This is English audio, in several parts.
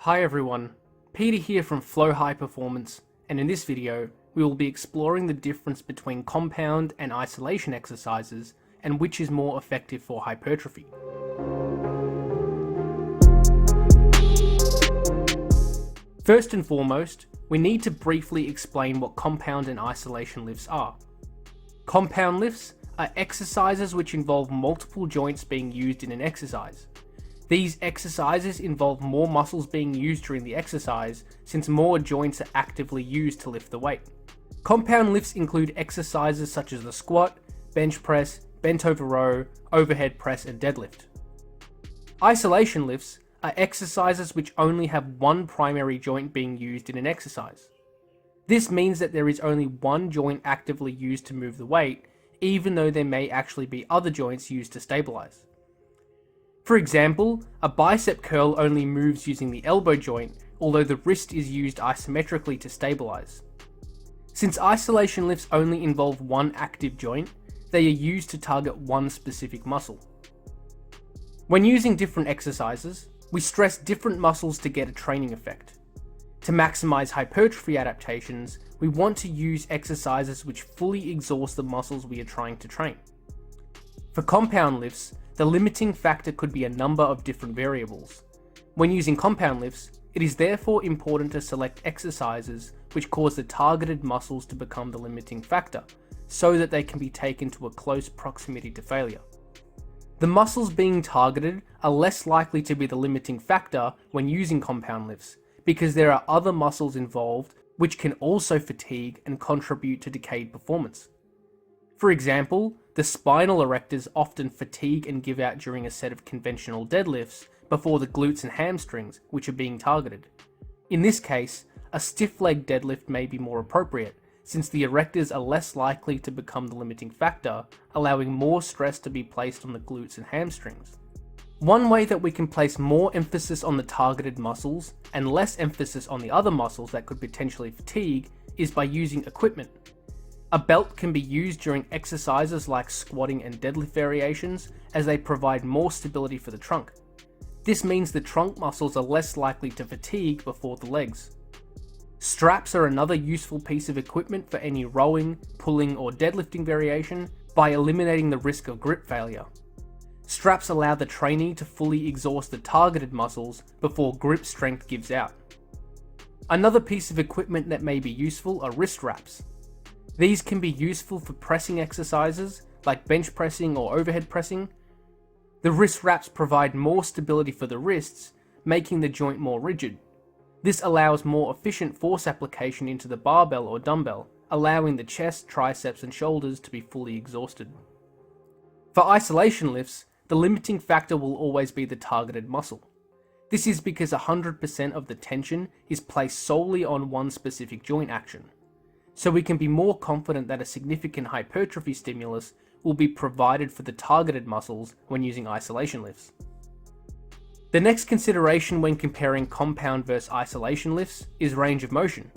Hi everyone, Peter here from Flow High Performance, and in this video we will be exploring the difference between compound and isolation exercises and which is more effective for hypertrophy. First and foremost, we need to briefly explain what compound and isolation lifts are. Compound lifts are exercises which involve multiple joints being used in an exercise. These exercises involve more muscles being used during the exercise since more joints are actively used to lift the weight. Compound lifts include exercises such as the squat, bench press, bent over row, overhead press and deadlift. Isolation lifts are exercises which only have one primary joint being used in an exercise. This means that there is only one joint actively used to move the weight, even though there may actually be other joints used to stabilize. For example, a bicep curl only moves using the elbow joint, although the wrist is used isometrically to stabilize. Since isolation lifts only involve one active joint, they are used to target one specific muscle. When using different exercises, we stress different muscles to get a training effect. To maximize hypertrophy adaptations, we want to use exercises which fully exhaust the muscles we are trying to train. For compound lifts, the limiting factor could be a number of different variables. When using compound lifts, it is therefore important to select exercises which cause the targeted muscles to become the limiting factor, so that they can be taken to a close proximity to failure. The muscles being targeted are less likely to be the limiting factor when using compound lifts, because there are other muscles involved which can also fatigue and contribute to decayed performance. For example, the spinal erectors often fatigue and give out during a set of conventional deadlifts before the glutes and hamstrings, which are being targeted. In this case, a stiff leg deadlift may be more appropriate, since the erectors are less likely to become the limiting factor, allowing more stress to be placed on the glutes and hamstrings. One way that we can place more emphasis on the targeted muscles and less emphasis on the other muscles that could potentially fatigue is by using equipment. A belt can be used during exercises like squatting and deadlift variations, as they provide more stability for the trunk. This means the trunk muscles are less likely to fatigue before the legs. Straps are another useful piece of equipment for any rowing, pulling or deadlifting variation by eliminating the risk of grip failure. Straps allow the trainee to fully exhaust the targeted muscles before grip strength gives out. Another piece of equipment that may be useful are wrist wraps. These can be useful for pressing exercises like bench pressing or overhead pressing. The wrist wraps provide more stability for the wrists, making the joint more rigid. This allows more efficient force application into the barbell or dumbbell, allowing the chest, triceps and shoulders to be fully exhausted. For isolation lifts, the limiting factor will always be the targeted muscle. This is because 100% of the tension is placed solely on one specific joint action. So we can be more confident that a significant hypertrophy stimulus will be provided for the targeted muscles when using isolation lifts. The next consideration when comparing compound versus isolation lifts is range of motion.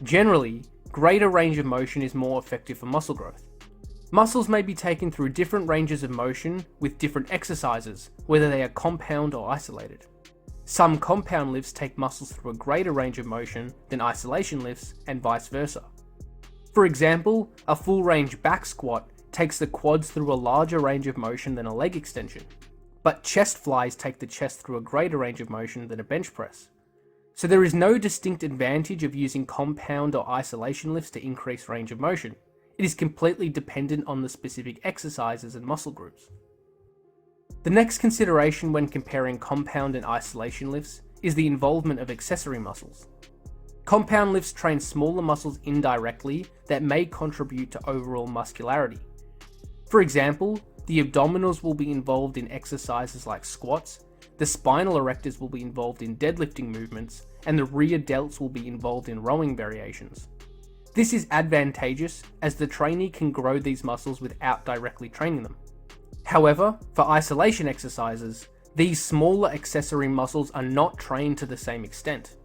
Generally, greater range of motion is more effective for muscle growth. Muscles may be taken through different ranges of motion with different exercises, whether they are compound or isolated. Some compound lifts take muscles through a greater range of motion than isolation lifts, and vice versa. For example, a full range back squat takes the quads through a larger range of motion than a leg extension, but chest flies take the chest through a greater range of motion than a bench press. So there is no distinct advantage of using compound or isolation lifts to increase range of motion. It is completely dependent on the specific exercises and muscle groups. The next consideration when comparing compound and isolation lifts is the involvement of accessory muscles. Compound lifts train smaller muscles indirectly that may contribute to overall muscularity. For example, the abdominals will be involved in exercises like squats, the spinal erectors will be involved in deadlifting movements, and the rear delts will be involved in rowing variations. This is advantageous as the trainee can grow these muscles without directly training them. However, for isolation exercises, these smaller accessory muscles are not trained to the same extent.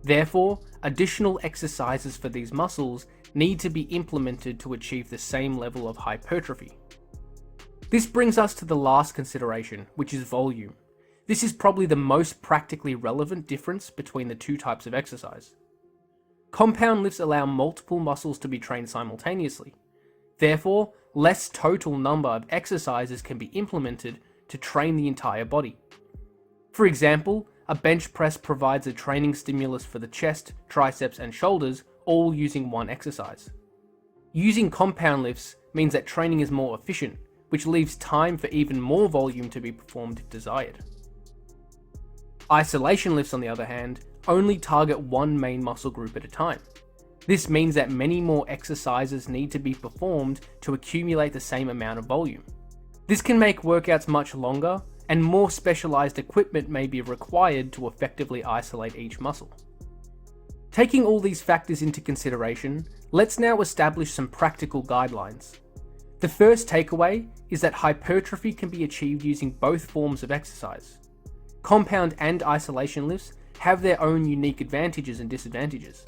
Therefore, additional exercises for these muscles need to be implemented to achieve the same level of hypertrophy. This brings us to the last consideration, which is volume. This is probably the most practically relevant difference between the two types of exercise. Compound lifts allow multiple muscles to be trained simultaneously. Therefore, less total number of exercises can be implemented to train the entire body. For example, a bench press provides a training stimulus for the chest, triceps, and shoulders, all using one exercise. Using compound lifts means that training is more efficient, which leaves time for even more volume to be performed if desired. Isolation lifts, on the other hand, only target one main muscle group at a time. This means that many more exercises need to be performed to accumulate the same amount of volume. This can make workouts much longer, and more specialized equipment may be required to effectively isolate each muscle. Taking all these factors into consideration, let's now establish some practical guidelines. The first takeaway is that hypertrophy can be achieved using both forms of exercise. Compound and isolation lifts have their own unique advantages and disadvantages.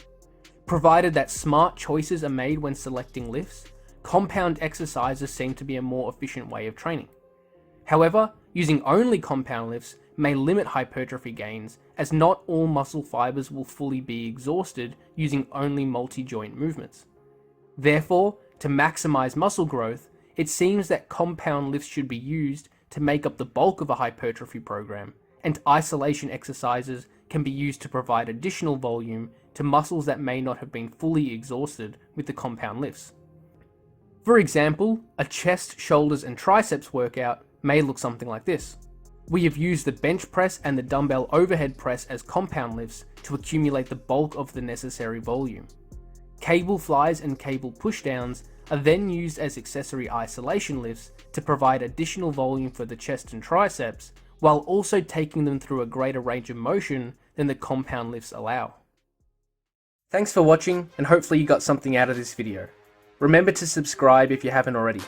Provided that smart choices are made when selecting lifts, compound exercises seem to be a more efficient way of training. However, using only compound lifts may limit hypertrophy gains, as not all muscle fibers will fully be exhausted using only multi-joint movements. Therefore, to maximize muscle growth, it seems that compound lifts should be used to make up the bulk of a hypertrophy program, and isolation exercises can be used to provide additional volume to muscles that may not have been fully exhausted with the compound lifts. For example, a chest, shoulders, and triceps workout may look something like this. We have used the bench press and the dumbbell overhead press as compound lifts to accumulate the bulk of the necessary volume. Cable flies and cable pushdowns are then used as accessory isolation lifts to provide additional volume for the chest and triceps, while also taking them through a greater range of motion than the compound lifts allow. Thanks for watching, and hopefully you got something out of this video. Remember to subscribe if you haven't already.